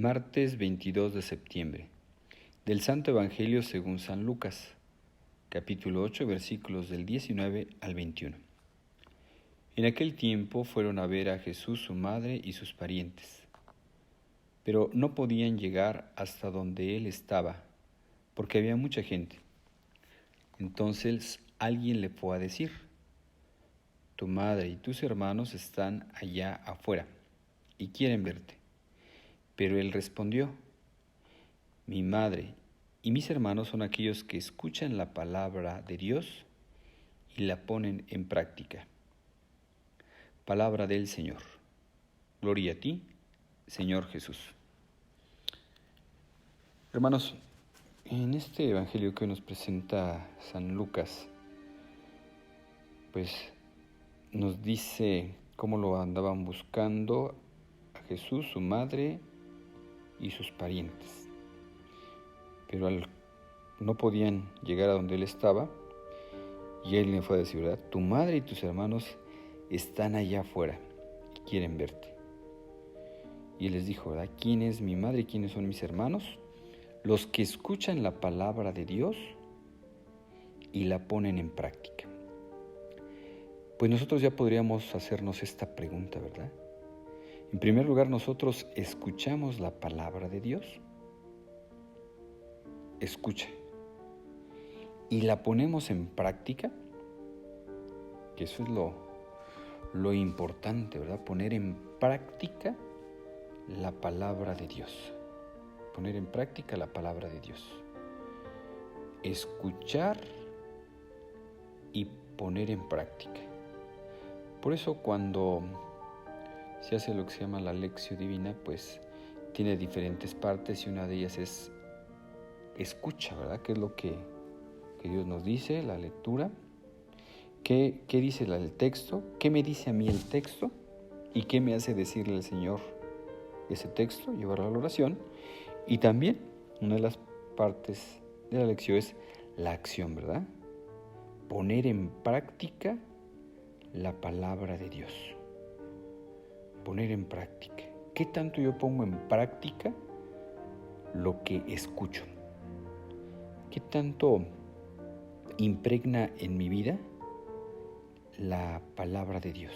Martes 22 de septiembre. Del Santo Evangelio según San Lucas, capítulo 8, versículos del 19 al 21. En aquel tiempo fueron a ver a Jesús su madre y sus parientes, pero no podían llegar hasta donde él estaba, porque había mucha gente. Entonces alguien le fue a decir: tu madre y tus hermanos están allá afuera y quieren verte. Pero él respondió: mi madre y mis hermanos son aquellos que escuchan la palabra de Dios y la ponen en práctica. Palabra del Señor. Gloria a ti, Señor Jesús. Hermanos, en este evangelio que nos presenta San Lucas, pues nos dice cómo lo andaban buscando a Jesús, su madre y sus parientes. Pero no podían llegar a donde él estaba, y él le fue a decir, ¿verdad? Tu madre y tus hermanos están allá afuera y quieren verte. Y él les dijo, ¿verdad? ¿Quién es mi madre y quiénes son mis hermanos? Los que escuchan la palabra de Dios y la ponen en práctica. Pues nosotros ya podríamos hacernos esta pregunta, ¿verdad? En primer lugar, nosotros escuchamos la palabra de Dios. Escucha. Y la ponemos en práctica, que eso es lo importante, ¿verdad? Poner en práctica la palabra de Dios. Poner en práctica la palabra de Dios. Escuchar y poner en práctica. Por eso cuando se hace lo que se llama la Lectio Divina, pues tiene diferentes partes y una de ellas es escucha, ¿verdad? ¿Qué es lo que Dios nos dice? La lectura. ¿Qué dice el texto? ¿Qué me dice a mí el texto? ¿Y qué me hace decirle al Señor ese texto? Llevarlo a la oración. Y también una de las partes de la lección es la acción, ¿verdad? Poner en práctica la palabra de Dios. Poner en práctica. ¿Qué tanto yo pongo en práctica lo que escucho? ¿Qué tanto impregna en mi vida la palabra de Dios?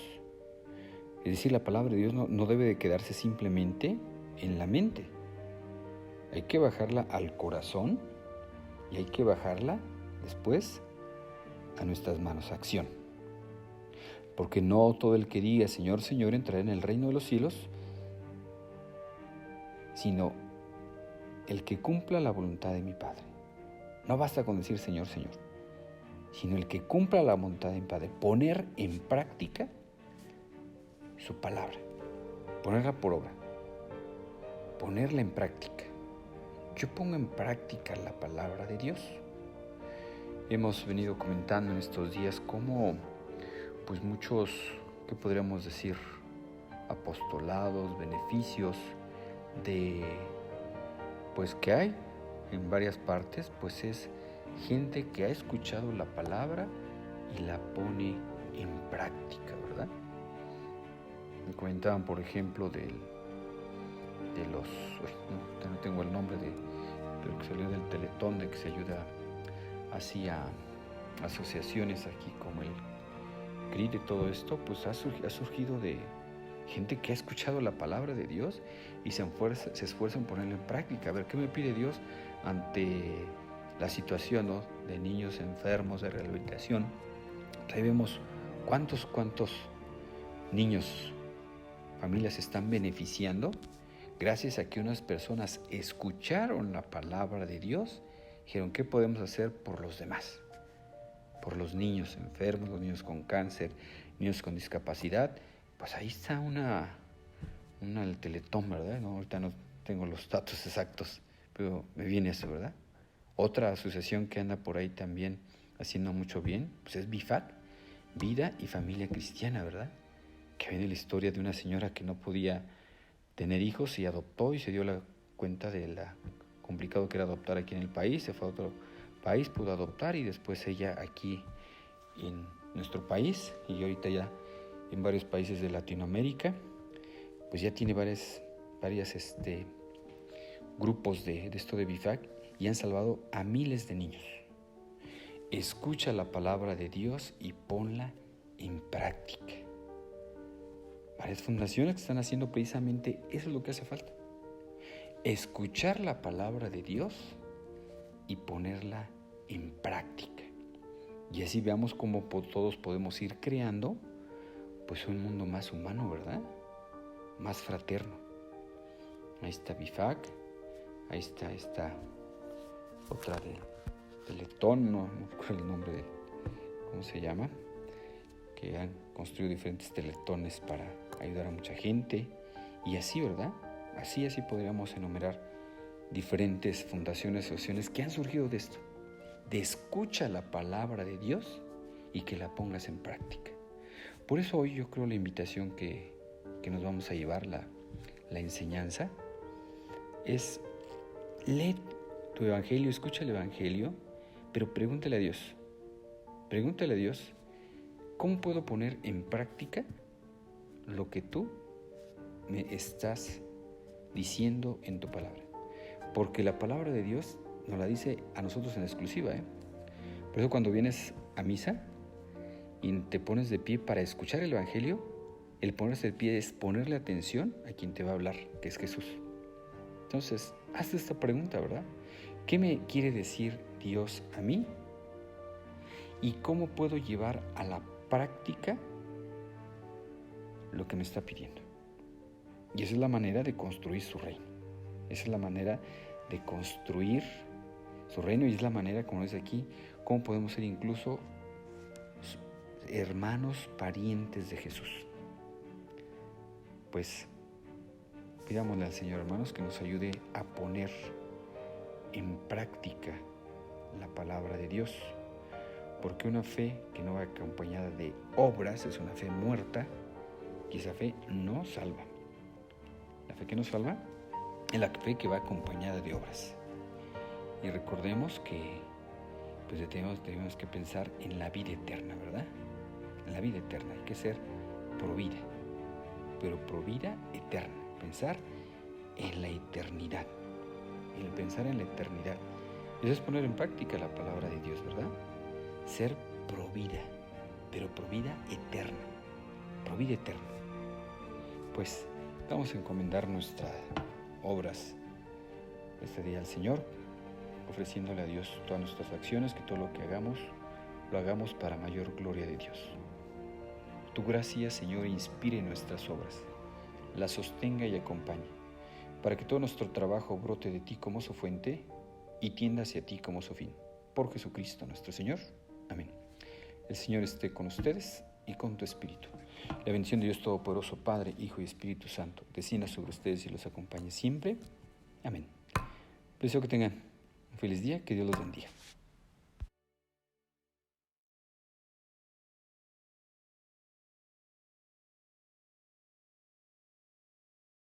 Es decir, la palabra de Dios no debe de quedarse simplemente en la mente. Hay que bajarla al corazón y hay que bajarla después a nuestras manos, acción. Porque no todo el que diga Señor, Señor entrará en el reino de los cielos, sino el que cumpla la voluntad de mi Padre. No basta con decir Señor, Señor, sino el que cumpla la voluntad de mi Padre, poner en práctica su palabra, ponerla por obra, ponerla en práctica. Yo pongo en práctica la palabra de Dios. Hemos venido comentando en estos días cómo, pues muchos, ¿qué podríamos decir? Apostolados, beneficios pues que hay en varias partes, pues es gente que ha escuchado la palabra y la pone en práctica, ¿verdad? Me comentaban, por ejemplo, de los, no tengo el nombre de lo que salió del Teletón, de que se ayuda así a asociaciones aquí como el CRI, y todo esto, pues ha surgido de gente que ha escuchado la palabra de Dios y se esfuerza en ponerla en práctica. A ver, ¿qué me pide Dios ante la situación, ¿no?, de niños enfermos, de rehabilitación? Ahí vemos cuántos niños, familias se están beneficiando gracias a que unas personas escucharon la palabra de Dios, dijeron, ¿qué podemos hacer por los demás? Por los niños enfermos, los niños con cáncer, niños con discapacidad. Pues ahí está el Teletón, ¿verdad? No, ahorita no tengo los datos exactos, pero me viene eso, ¿verdad? Otra asociación que anda por ahí también haciendo mucho bien, pues es BIFAC, Vida y Familia Cristiana, ¿verdad? Que viene la historia de una señora que no podía tener hijos y adoptó y se dio la cuenta de lo complicado que era adoptar aquí en el país, se fue a otro país, pudo adoptar y después ella aquí en nuestro país y ahorita ya en varios países de Latinoamérica, pues ya tiene varias grupos de esto de BIFAC y han salvado a miles de niños. Escucha la palabra de Dios y ponla en práctica. Varias fundaciones que están haciendo precisamente eso es lo que hace falta. Escuchar la palabra de Dios y ponerla en práctica. Y así veamos cómo todos podemos ir creando pues un mundo más humano, ¿verdad? Más fraterno. Ahí está BIFAC, ahí está esta otra de Teletón, no recuerdo el nombre de cómo se llama, que han construido diferentes teletones para ayudar a mucha gente, y así, ¿verdad? Así podríamos enumerar diferentes fundaciones, asociaciones que han surgido de esto, de escucha la palabra de Dios y que la pongas en práctica. Por eso hoy yo creo la invitación que nos vamos a llevar, la enseñanza, es lee tu evangelio, escucha el evangelio, pero pregúntale a Dios, ¿cómo puedo poner en práctica lo que tú me estás diciendo en tu palabra? Porque la palabra de Dios nos la dice a nosotros en exclusiva, Por eso cuando vienes a misa y te pones de pie para escuchar el evangelio, el ponerse de pie es ponerle atención a quien te va a hablar, que es Jesús. Entonces, hazte esta pregunta, ¿verdad? ¿Qué me quiere decir Dios a mí? ¿Y cómo puedo llevar a la práctica lo que me está pidiendo? Y esa es la manera de construir su reino. Esa es la manera de construir su reino y es la manera, como dice aquí, cómo podemos ser incluso hermanos, parientes de Jesús. Pues pidámosle al Señor, hermanos, que nos ayude a poner en práctica la palabra de Dios, porque una fe que no va acompañada de obras es una fe muerta y esa fe no salva. La fe que nos salva es la fe que va acompañada de obras. Y recordemos que pues tenemos que pensar en la vida eterna, ¿verdad? En la vida eterna hay que ser pro vida, pero pro vida eterna. Pensar en la eternidad. El pensar en la eternidad. Eso es poner en práctica la palabra de Dios, ¿verdad? Ser pro vida, pero pro vida eterna. Pro vida eterna. Pues vamos a encomendar nuestras obras este día al Señor, ofreciéndole a Dios todas nuestras acciones, que todo lo que hagamos, lo hagamos para mayor gloria de Dios. Tu gracia, Señor, inspire nuestras obras, las sostenga y acompañe, para que todo nuestro trabajo brote de ti como su fuente y tienda hacia ti como su fin. Por Jesucristo nuestro Señor. Amén. El Señor esté con ustedes y con tu espíritu. La bendición de Dios Todopoderoso, Padre, Hijo y Espíritu Santo, descienda sobre ustedes y los acompañe siempre. Amén. Deseo que tengan un feliz día, que Dios los bendiga.